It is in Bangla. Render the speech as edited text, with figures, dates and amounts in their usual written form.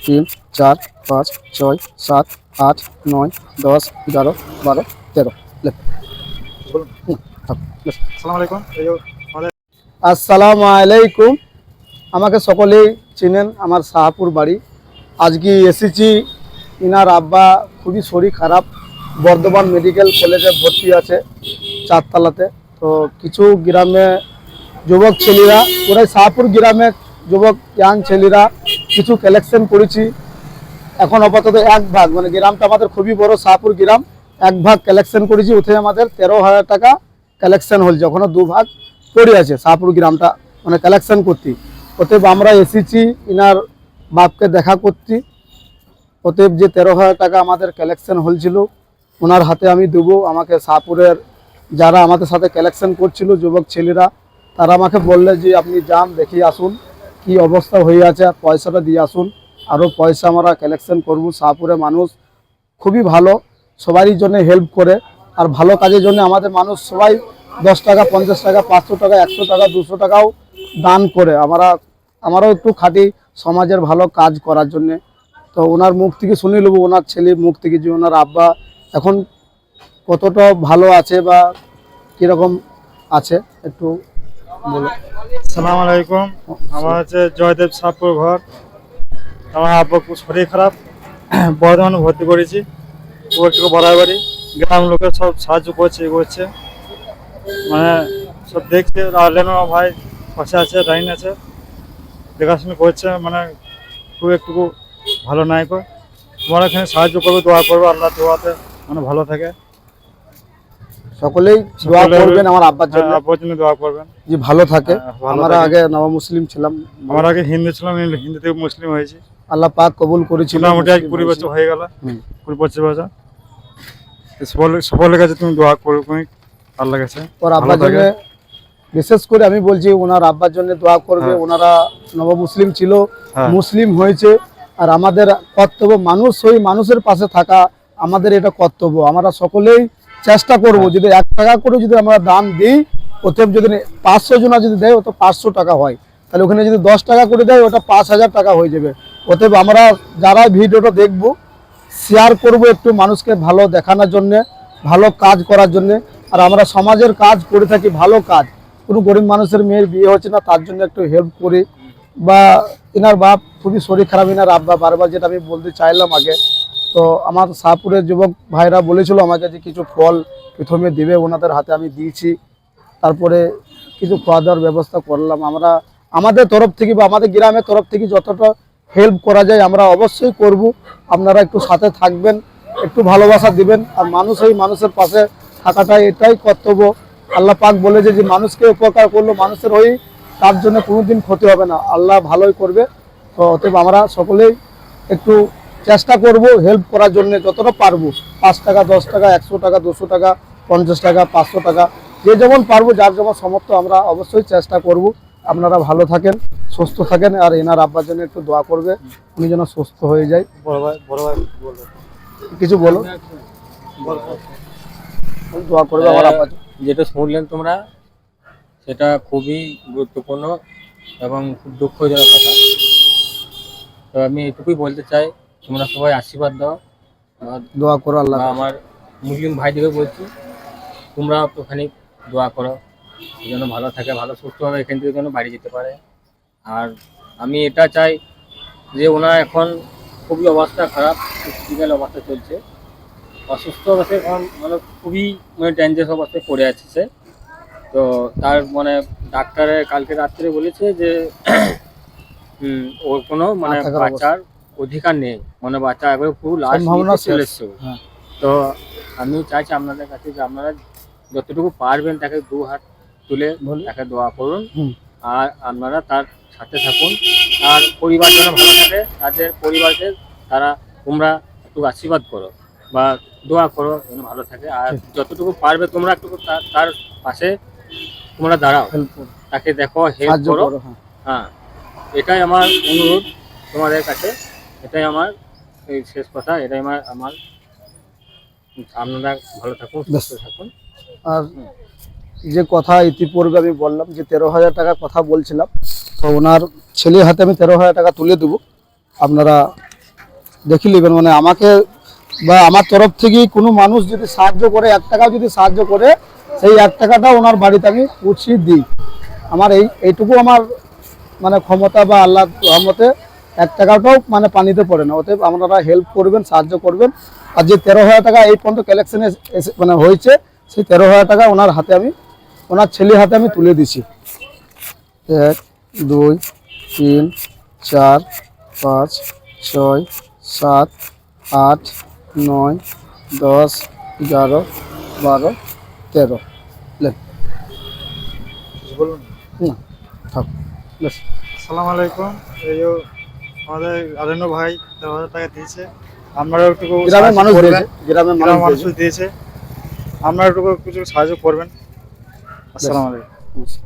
3 4 5 6 7 8 9 10 11 12 13 আসসালামু আলাইকুম। আমাকে সকলেই চিনেন, আমার শাহপুর বাড়ি। আজকে এসেছি, ইনার আব্বা খুবই শরীর খারাপ, বর্ধমান মেডিকেল কলেজে ভর্তি আছে 4তলাতে। তো কিছু গ্রামে যুবক ছেলেরা, পুরাই শাহপুর গ্রামে যুবক ইয়াং ছেলেরা কিছু কালেকশন করেছি। এখন আপাতত 1 ভাগ, মানে গ্রামটা আমাদের খুবই বড় শাহপুর গ্রাম, 1 ভাগ কালেকশন করেছি। ওতে আমাদের 13,000 টাকা কালেকশন হয়েছে। ওখানে 2 ভাগ পড়ে আছে শাহপুর গ্রামটা, মানে কালেকশন করতে। অতএব আমরা এসেছি ইনার বাপকে দেখা করতে। অতএব যে 13,000 টাকা আমাদের কালেকশন হয়েছিল ওনার হাতে আমি দেবো। আমাকে শাহপুরের যারা আমাদের সাথে কালেকশন করছিল যুবক ছেলেরা, তারা আমাকে বললে যে আপনি যান, দেখিয়ে আসুন কি অবস্থা হয়ে আছে, আর পয়সাটা দিয়ে আসুন। আরও পয়সা আমরা কালেকশন করব। শাহপুরের মানুষ খুবই ভালো, সবারই জন্য হেল্প করে, আর ভালো কাজের জন্য আমাদের মানুষ সবাই 10 টাকা, 50 টাকা, 500 টাকা, 100 টাকা, 200 টাকাও দান করে। আমারও একটু খাটি সমাজের ভালো কাজ করার জন্যে। তো ওনার মুখ থেকে শুনে নেবো, ওনার ছেলের মুখ থেকে, যে ওনার আব্বা এখন কতটা ভালো আছে বা কীরকম আছে একটু বলো। সালাম আলাইকুম। আমার হচ্ছে জয়দেব শাহপুর ঘর। আমার আব্বা খুব শরীর খারাপ, বর্ধমানে ভর্তি করেছি। ও একটু বাড়াবাড়ি গ্রাম লোকের সব সাহায্য করছে, করছে মানে সব দেখছে। আলেনো ভাই পাশে আছে, লাইন আছে, দেখাশোনা করছে, মানে খুব একটু ভালো নাই কর। তোমরা এখানে সাহায্য করবে, দোয়া করবে, আল্লাহ দোয়াতে মানে ভালো থাকে। সকলেই দোয়া করবেন আমার আব্বার জন্য, আব্বার জন্য দোয়া করবেন যে ভালো থাকে। ভালো আমরা থাকে। আগে নব মুসলিম ছিলাম, আমার আগে হিন্দু ছিলাম, হিন্দু থেকে মুসলিম হয়েছি। আল্লাহ পাক কবুল করেছিল। মোটামুটি আজ 20 বছর হয়ে গেল, 20-25 বছর। সকলের কাছে তুমি দোয়া করবে আল্লাহর কাছে। ওর আব্বার জন্য বিশেষ করে আমি বলছি, ওনার আব্বার জন্য দোয়া করবে। ওনারা নব মুসলিম ছিল, মুসলিম হয়েছে। আর আমাদের কর্তব্য মানুষ হয়ে মানুষের পাশে থাকা, আমাদের এটা কর্তব্য। আমরা সকলেই চেষ্টা করব, যদি 1 টাকা করে যদি আমরা দান দিই, ওতে যদি 500 জনা যদি দেয়, ওটা 500 টাকা হয়। তাহলে ওখানে যদি 10 টাকা করে দেয়, ওটা 5,000 টাকা হয়ে যাবে। অতএব আমরা যারা ভিডিওটা দেখব, শেয়ার করব একটু মানুষকে ভালো দেখানোর জন্যে, ভালো কাজ করার জন্যে। আর আমরা সমাজের কাজ করে থাকি, ভালো কাজ। কোনো গরিব মানুষের মেয়ের বিয়ে হচ্ছে না, তার জন্য একটু হেল্প করি। বা এনার বাপ খুবই শরীর খারাপ, এনার আব্বা বারবার, যেটা আমি বলতে চাইলাম আগে। তো আমার শাহপুরের যুবক ভাইরা বলেছিল আমাকে যে কিছু ফল প্রথমে দেবে, ওনাদের হাতে আমি দিয়েছি। তারপরে কিছু খাওয়া দাওয়ার ব্যবস্থা করলাম। আমরা আমাদের তরফ থেকে বা আমাদের গ্রামের তরফ থেকে যতটা হেল্প করা যায় আমরা অবশ্যই করব। আপনারা একটু সাথে থাকবেন, একটু ভালোবাসা দিবেন। আর মানুষ এই মানুষের পাশে থাকাটাই এটাই কর্তব্য। আল্লাহ পাক বলেছে যে মানুষকে উপকার করলো মানুষের ওই, তার জন্য কোনোদিন ক্ষতি হবে না, আল্লাহ ভালোই করবে। তো অতএব আমরা সকলেই একটু চেষ্টা করব হেল্প করার জন্য, যতটা পারবো। 5 টাকা, 10 টাকা, 100 টাকা, 200 টাকা, 50 টাকা, 500 টাকা, যে যেমন পারবো, যার যেমন সামর্থ্য, আমরা অবশ্যই চেষ্টা করব। আপনারা ভালো থাকেন, সুস্থ থাকেন। আর এনার আব্বার জন্য একটু দোয়া করবে, উনি যেন সুস্থ হয়ে যায়। বড় ভাই বলবে কিছু বলো, দোয়া করবে আমার আব্বার জন্য। যেটা শুনলেন তোমরা, সেটা খুবই গুরুত্বপূর্ণ এবং খুব দুঃখজনক কথা। তো আমি এটুকুই বলতে চাই, তোমরা সবাই আশীর্বাদ দাও, দোয়া করো আল্লাহ। আমার মুসলিম ভাইদেরকে বলছি, তোমরা একটুখানি দোয়া করো, এই জন্য ভালো থাকে, ভালো সুস্থভাবে এখান থেকে যেন বাড়ি যেতে পারে। আর আমি এটা চাই যে ওনার এখন খুবই অবস্থা খারাপ, ক্রিটিক্যাল অবস্থা চলছে, অসুস্থ অবস্থায়, এখন মানে খুবই মানে ডেঞ্জারাস অবস্থায় পড়ে আছে সে। তো তার মানে ডাক্তারে কালকে রাত্রে বলেছে যে ওর কোনো মানে বাঁচার অধিকার নেই, মানে বাচ্চা একবারে পুরো লাস্ট চলে এসছে। তো আমি চাইছি আপনাদের কাছে যে আপনারা যতটুকু পারবেন তাকে 2 হাত তুলে তাকে দোয়া করুন। আর আপনারা তার সাথে থাকুন, আর পরিবার যেন ভালো থাকে, তাদের পরিবারকে তোমরা একটু আশীর্বাদ করো বা দোয়া করো যেন ভালো থাকে। আর যতটুকু পারবে তোমরা একটু তার পাশে তোমরা দাঁড়াও, তাকে দেখো, হেল্প করো। হ্যাঁ, এটাই আমার অনুরোধ তোমাদের কাছে, এটাই আমার এই শেষ কথা, এটাই আমার আপনারা ভালো থাকুন, সুস্থ থাকুন। আর যে কথা ইতিপূর্বে আমি বললাম যে 13,000 টাকার কথা বলছিলাম, তো ওনার ছেলের হাতে আমি 13,000 টাকা তুলে দেবো। আপনারা দেখে নেবেন, মানে আমাকে বা আমার তরফ থেকে কোনো মানুষ যদি সাহায্য করে, 1 টাকাও যদি সাহায্য করে, সেই 1 টাকাটা ওনার বাড়িতে আমি পৌঁছে দিই। আমার এইটুকু আমার মানে ক্ষমতা, বা আল্লাহর রহমতে 1 টাকাটাও মানে পানিতে পড়ে না। অতএব আপনারা হেল্প করবেন, সাহায্য করবেন। আর যে 13,000 টাকা এই পর্যন্ত কালেকশনে মানে হয়েছে, সেই 13,000 টাকা ওনার হাতে আমি, ওনার ছেলের হাতে আমি তুলে দিছি। 1 2 3 4 5 6 7 8 9 10 11 12 13 লেন কিছু বলুন। না থাক ব্যাস। আসসালামু আলাইকুম। এই যে আমাদের আরেনো ভাই 13,000 টাকা দিয়েছে, আপনারাও একটু গ্রামের সাহায্য মানুষ করবেন। দিয়েছে, গ্রামের গ্রামের মানুষ মানুষ দিয়েছে, আপনারা একটু কিছু সাহায্য করবেন। আসসালামু আলাইকুম। দিয়েছে।